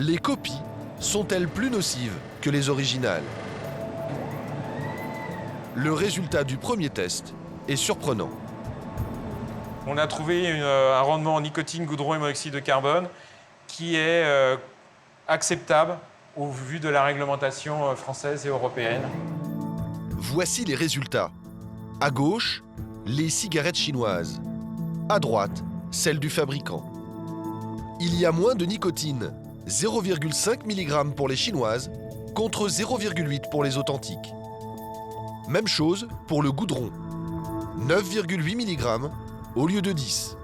Les copies sont-elles plus nocives que les originales? Le résultat du premier test est surprenant. On a trouvé un rendement en nicotine, goudron et monoxyde de carbone qui est acceptable au vu de la réglementation française et européenne. Voici les résultats. À gauche, les cigarettes chinoises. À droite, celles du fabricant. Il y a moins de nicotine, 0,5 mg pour les chinoises contre 0,8 pour les authentiques. Même chose pour le goudron, 9,8 mg au lieu de 10.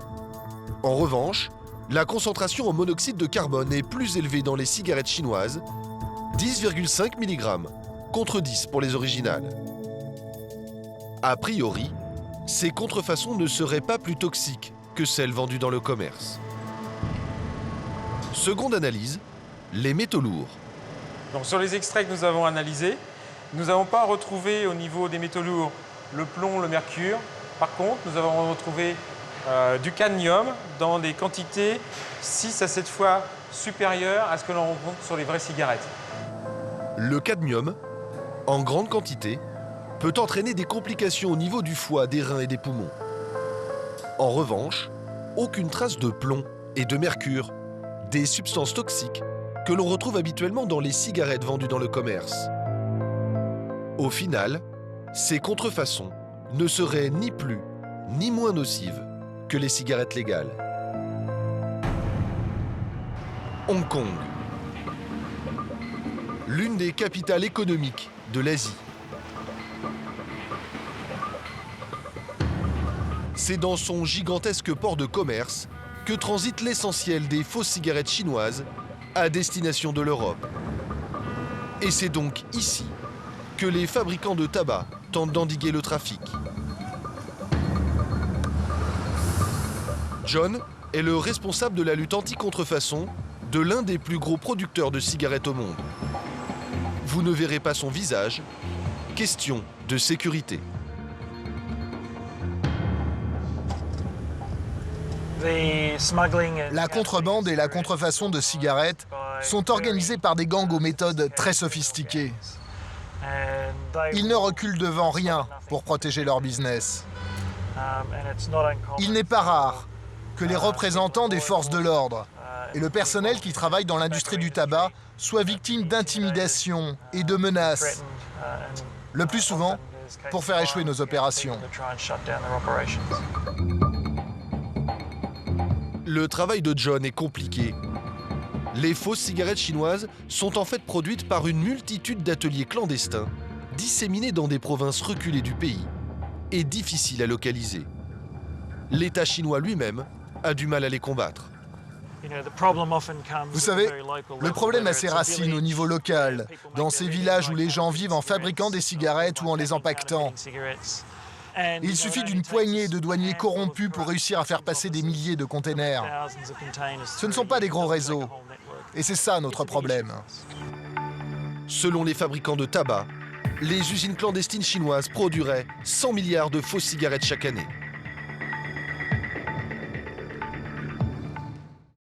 En revanche, la concentration en monoxyde de carbone est plus élevée dans les cigarettes chinoises, 10,5 mg contre 10 pour les originales. A priori, ces contrefaçons ne seraient pas plus toxiques que celles vendues dans le commerce. Seconde analyse, les métaux lourds. Donc, sur les extraits que nous avons analysés, nous n'avons pas retrouvé au niveau des métaux lourds le plomb, le mercure. Par contre, nous avons retrouvé du cadmium dans des quantités 6 à 7 fois supérieures à ce que l'on rencontre sur les vraies cigarettes. Le cadmium, en grande quantité, peut entraîner des complications au niveau du foie, des reins et des poumons. En revanche, aucune trace de plomb et de mercure, des substances toxiques que l'on retrouve habituellement dans les cigarettes vendues dans le commerce. Au final, ces contrefaçons ne seraient ni plus ni moins nocives que les cigarettes légales. Hong Kong, l'une des capitales économiques de l'Asie. C'est dans son gigantesque port de commerce que transite l'essentiel des fausses cigarettes chinoises à destination de l'Europe. Et c'est donc ici que les fabricants de tabac tentent d'endiguer le trafic. John est le responsable de la lutte anti-contrefaçon de l'un des plus gros producteurs de cigarettes au monde. Vous ne verrez pas son visage, question de sécurité. La contrebande et la contrefaçon de cigarettes sont organisées par des gangs aux méthodes très sophistiquées. Ils ne reculent devant rien pour protéger leur business. Il n'est pas rare que les représentants des forces de l'ordre et le personnel qui travaille dans l'industrie du tabac soient victimes d'intimidation et de menaces, le plus souvent pour faire échouer nos opérations. Le travail de John est compliqué. Les fausses cigarettes chinoises sont en fait produites par une multitude d'ateliers clandestins, disséminés dans des provinces reculées du pays et difficiles à localiser. L'État chinois lui-même a du mal à les combattre. Vous savez, le problème a ses racines au niveau local, dans ces villages où les gens vivent en fabriquant des cigarettes ou en les empaquetant. Il suffit d'une poignée de douaniers corrompus pour réussir à faire passer des milliers de containers. Ce ne sont pas des gros réseaux. Et c'est ça notre problème. Selon les fabricants de tabac, les usines clandestines chinoises produiraient 100 milliards de fausses cigarettes chaque année.